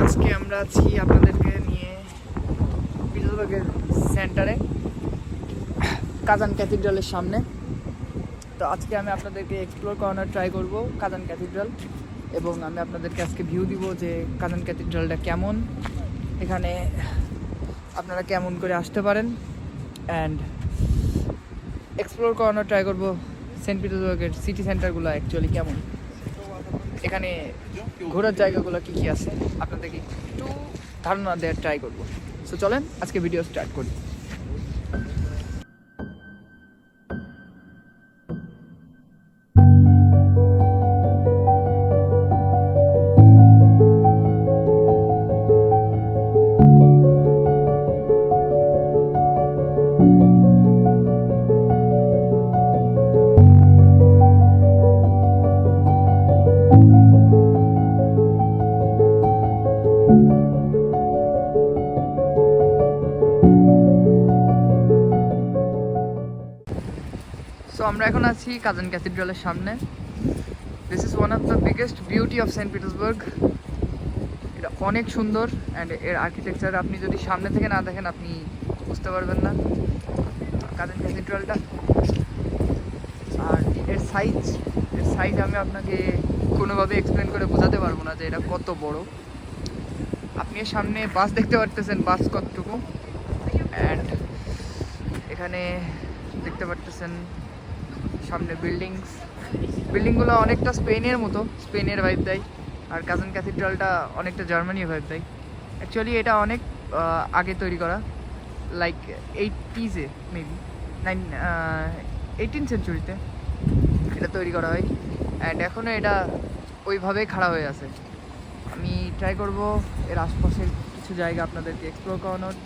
আজকে আমরা আছি আপনাদেরকে নিয়ে পিটারসবার্গের সেন্টারে কাজান ক্যাথিড্রালের সামনে। তো আজকে আমি আপনাদেরকে এক্সপ্লোর করানোর ট্রাই করব কাজান ক্যাথিড্রাল, এবং আমি আপনাদেরকে আজকে ভিউ দিব যে কাজান ক্যাথিড্রালটা কেমন, এখানে আপনারা কেমন করে আসতে পারেন, অ্যান্ড এক্সপ্লোর করানোর ট্রাই করব সেন্ট পিটার্সবার্গের সিটি সেন্টারগুলো অ্যাকচুয়ালি কেমন, এখানে ঘোরার জায়গাগুলো কী কী আছে আপনাদেরকে একটু ধারণা দেওয়ার ট্রাই করবো। সো চলেন আজকে ভিডিও স্টার্ট করি। সো আমরা এখন আছি কাজান ক্যাথিড্রালের সামনে। This is one of the biggest beauty of Saint Petersburg. এটা অনেক সুন্দর, অ্যান্ড এর আর্কিটেকচার আপনি যদি সামনে থেকে না দেখেন আপনি বুঝতে পারবেন না কাজান ক্যাথিড্রালটা। আর এর সাইজ আমি আপনাকে কোনোভাবে এক্সপ্লেন করে বোঝাতে পারবো না যে এটা কত বড়। আপনি এর সামনে বাস দেখতে পারতেছেন, বাস কতটুকু, অ্যান্ড এখানে দেখতে পারতেছেন সামনে বিল্ডিংগুলো অনেকটা স্পেনের মতো, স্পেনের ভাইব দেয়। আর কাজান ক্যাথিড্রালটা অনেকটা জার্মানি ভাইব দেয়। অ্যাকচুয়ালি এটা অনেক আগে তৈরি করা, লাইক 80s মেবি 18th সেঞ্চুরিতে এটা তৈরি করা হয়, অ্যান্ড এখনও এটা ওইভাবেই খাড়া হয়ে আছে। আমি ট্রাই করব এর আশপাশের কিছু জায়গা আপনাদেরকে এক্সপ্লোর করানোর,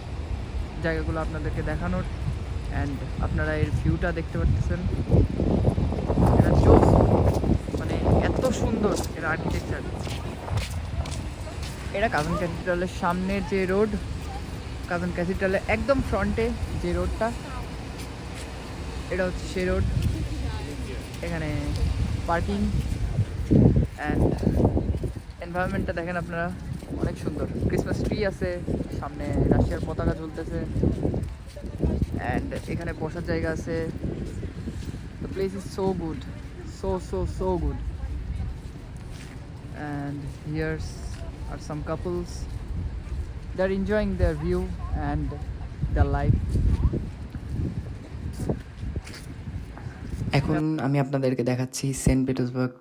জায়গাগুলো আপনাদেরকে দেখানোর, অ্যান্ড আপনারা এর ভিউটা দেখতে পাচ্ছেন। এটা জোস, মানে এত সুন্দর এর আর্কিটেকচার। এটা কাজান ক্যাথিড্রালের সামনের যে রোড, কাজান ক্যাথিড্রালের একদম ফ্রন্টে যে রোডটা, এটা হচ্ছে সেই রোড। এখানে পার্কিং অ্যান্ড এনভায়রনমেন্টটা দেখেন আপনারা, অনেক সুন্দর। ক্রিসমাস ট্রি আছে, সামনে রাশিয়ার পতাকা ঝুলতেছে, অ্যান্ড এখানে বসার জায়গা আছে। The place is so good, so good. And here are some couples. They're enjoying their view and their life. এখন আমি আপনাদেরকে দেখাচ্ছি সেন্ট পিটার্সবার্গ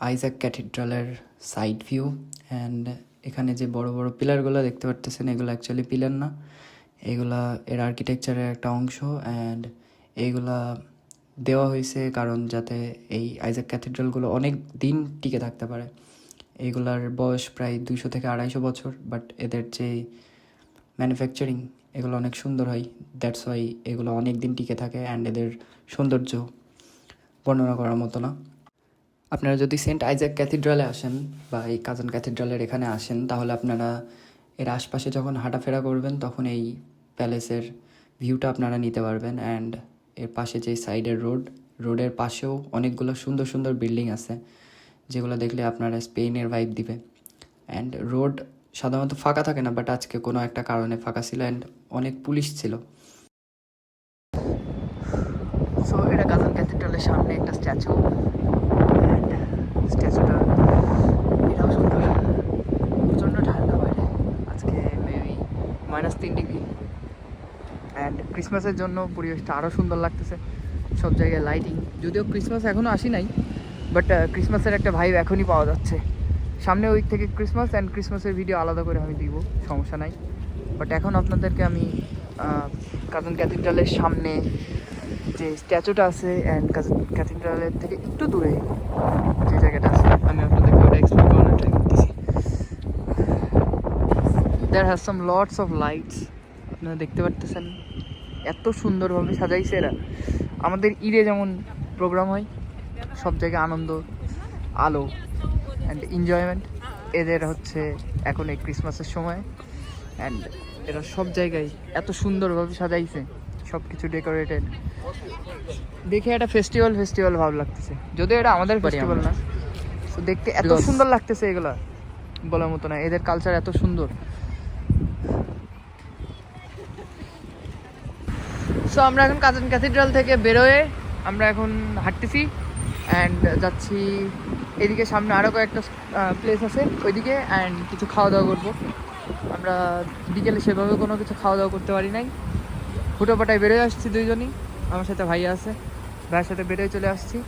আইজাক ক্যাথিড্রালের সাইড ভিউ। অ্যান্ড এখানে যে বড় বড় পিলারগুলো দেখতে পারতেছেন, এগুলো অ্যাকচুয়ালি পিলার না, এগুলা এর আর্কিটেকচারের একটা অংশ। অ্যান্ড এইগুলা দেওয়া হয়েছে কারণ যাতে এই আইজাক ক্যাথিড্রালগুলো অনেক দিন টিকে থাকতে পারে। এইগুলার বয়স প্রায় 200 থেকে 250 বছর, বাট এদের যে ম্যানুফ্যাকচারিং এগুলো অনেক সুন্দর হয়, দ্যাটস ওয়াই এগুলো অনেক দিন টিকে থাকে। অ্যান্ড এদের সৌন্দর্য বর্ণনা করার মতো না। আপনারা যদি সেন্ট আইজাক ক্যাথিড্রালে আসেন বা এই কাজান ক্যাথিড্রালের এখানে আসেন, তাহলে আপনারা এর আশপাশে যখন হাঁটাফেরা করবেন তখন এই প্যালেসের ভিউটা আপনারা নিতে পারবেন। অ্যান্ড এর পাশে যে সাইডের রোডের পাশেও অনেকগুলো সুন্দর সুন্দর বিল্ডিং আছে, যেগুলো দেখলে আপনারা স্পেনের ভাইব দিবে। অ্যান্ড রোড সাধারণত ফাঁকা থাকে না, বাট আজকে কোনো একটা কারণে ফাঁকা ছিল, অ্যান্ড অনেক পুলিশ ছিল। সো এটা কাজান ক্যাথিড্রালের সামনে একটা স্ট্যাচু, স্ট্যাচুটা এটাও সুন্দর। প্রচণ্ড ঠান্ডা বাইরে, আজকে মেবি -3 ডিগ্রি, অ্যান্ড ক্রিসমাসের জন্য পরিবেশটা আরও সুন্দর লাগতেছে। সব জায়গায় লাইটিং, যদিও ক্রিসমাস এখনও আসি নাই, বাট ক্রিসমাসের একটা ভাইব এখনই পাওয়া যাচ্ছে। সামনে উইক থেকে ক্রিসমাস, অ্যান্ড ক্রিসমাসের ভিডিও আলাদা করে আমি দিব, সমস্যা নাই। বাট এখন আপনাদেরকে আমি কাজান ক্যাথিড্রালের সামনে যে স্ট্যাচুটা আছে, অ্যান্ড কাজান ক্যাথিড্রালের থেকে একটু দূরে যে জায়গাটা আছে, আমি আপনাদেরকে ওটা এক্সপ্লোর করানোর ট্রাই করতেছি। There has some lots of lights, আপনারা দেখতে পারতেছেন এত সুন্দরভাবে সাজাইছে এরা। আমাদের ঈদে যেমন প্রোগ্রাম হয়, সব জায়গায় আনন্দ, আলো অ্যান্ড এনজয়মেন্ট, এদের হচ্ছে এখন এই ক্রিসমাসের সময়। অ্যান্ড এরা সব জায়গায় এত সুন্দরভাবে সাজাইছে, সব কিছু ডেকোরেটেড, দেখে একটা ফেস্টিভ্যাল ভাব লাগতেছে, যদিও এটা আমাদের ফেস্টিভ্যাল না। তো দেখতে এত সুন্দর লাগতেছে এগুলো, বলার মতো না, এদের কালচার এত সুন্দর। সো আমরা এখন কাজান ক্যাথিড্রাল থেকে বেরোয় আমরা এখন হাঁটতেছি অ্যান্ড যাচ্ছি এদিকে, সামনে আরও কয়েকটা প্লেস আছে ওইদিকে, অ্যান্ড কিছু খাওয়া দাওয়া করবো। আমরা বিকেলে সেভাবে কোনো কিছু খাওয়া দাওয়া করতে পারি নাই, হুটোপাটায় বেরোয় আসছি দুইজনই, আমার সাথে ভাইয়া আছে, ভাইয়ের সাথে বেরোয় চলে আসছি।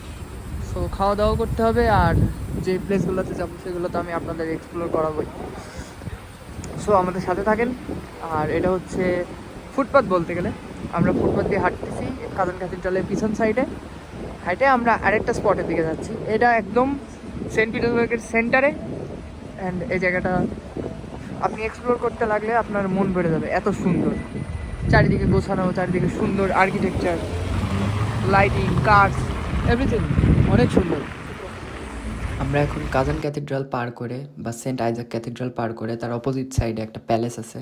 সো খাওয়া দাওয়া করতে হবে, আর যে প্লেসগুলোতে যাবো সেগুলো তো আমি আপনাদের এক্সপ্লোর করাবোই। সো আমাদের সাথে থাকেন। আর এটা হচ্ছে ফুটপাথ বলতে গেলে, আমরা ফুটপাথ দিয়ে হাঁটতেছি কাজান ক্যাথিড্রালের পিছন সাইডে, হাইটে আমরা আরেকটা স্পটের দিকে যাচ্ছি। এটা একদম সেন্ট পিটার্সবার্গের সেন্টারে, অ্যান্ড এই জায়গাটা আপনি এক্সপ্লোর করতে লাগলে আপনার মন ভরে যাবে, এত সুন্দর চারিদিকে গোছানো, চারিদিকে সুন্দর আর্কিটেকচার, লাইটিং, কার্স, এভরিথিং অনেক সুন্দর। আমরা এখন কাজান ক্যাথিড্রাল পার করে বা সেন্ট আইজাক ক্যাথিড্রাল পার করে তার অপোজিট সাইডে একটা প্যালেস আছে।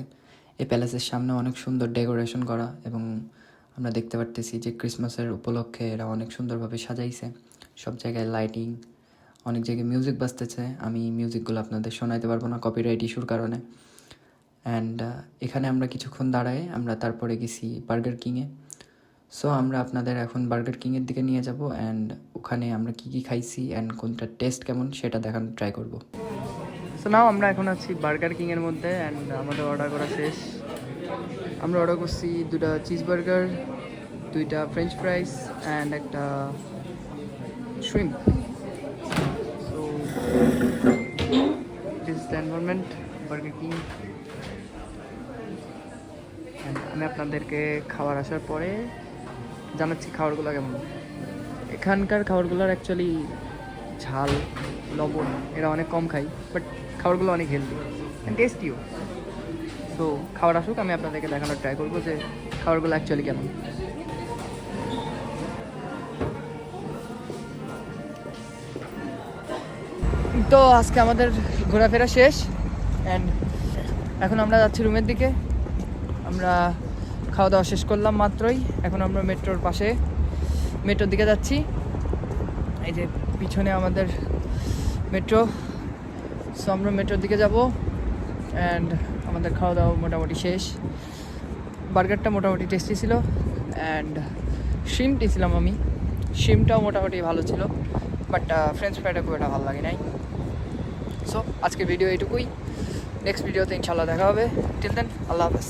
এই প্যালেসের সামনে অনেক সুন্দর ডেকোরেশন করা, এবং আমরা দেখতে পারতেছি যে ক্রিসমাসের উপলক্ষে এরা অনেক সুন্দরভাবে সাজাইছে। সব জায়গায় লাইটিং, অনেক জায়গায় মিউজিক বাজতেছে। আমি মিউজিকগুলো আপনাদের শোনাইতে পারবো না কপিরাইট ইস্যুর কারণে। অ্যান্ড এখানে আমরা কিছুক্ষণ দাঁড়ায় আমরা তারপরে গেছি বার্গার কিংয়ে। সো আমরা আপনাদের এখন বার্গার কিংয়ের দিকে নিয়ে যাব, অ্যান্ড ওখানে আমরা কী কী খাইছি অ্যান্ড কোনটার টেস্ট কেমন সেটা দেখানোর ট্রাই করব। সো নাও আমরা এখন আছি বার্গার কিংয়ের মধ্যে, অ্যান্ড আমাদের অর্ডার করা শেষ। আমরা অর্ডার করছি 2টা চিজ বার্গার, 2টা ফ্রেঞ্চ ফ্রাইস অ্যান্ড একটা shrimp. So this is the environment burger king. আমি আপনাদেরকে খাবার আসার পরে জানাচ্ছি খাবারগুলো কেমন। এখানকার খাবারগুলোর অ্যাকচুয়ালি ঝাল, লবণ এরা অনেক কম খাই, বাট খাবারগুলো অনেক হেলদি অ্যান্ড টেস্টিও। সো খাবার আসুক, আমি আপনাদেরকে দেখানোর ট্রাই করবো যে খাবারগুলো অ্যাকচুয়ালি কেমন। তো আজকে আমাদের ঘোরাফেরা শেষ, অ্যান্ড এখন আমরা যাচ্ছি রুমের দিকে। আমরা খাওয়া দাওয়া শেষ করলাম মাত্রই, এখন আমরা মেট্রোর পাশে মেট্রোর দিকে যাচ্ছি। এই যে পিছনে আমাদের মেট্রো। সো আমরা মেট্রোর দিকে যাব, অ্যান্ড আমাদের খাওয়া দাওয়া মোটামুটি শেষ। বার্গারটা মোটামুটি টেস্টি ছিল, অ্যান্ড শ্রিম্পটি ছিলাম আমি, শ্রিমটাও মোটামুটি ভালো ছিল, বাট ফ্রেঞ্চ ফ্রাইটা খুব একটা ভালো লাগে নাই। সো আজকের ভিডিও এইটুকুই, নেক্সট ভিডিওতে ইনশাল্লাহ দেখা হবে। টিল দেন, আল্লাহ হাফেজ।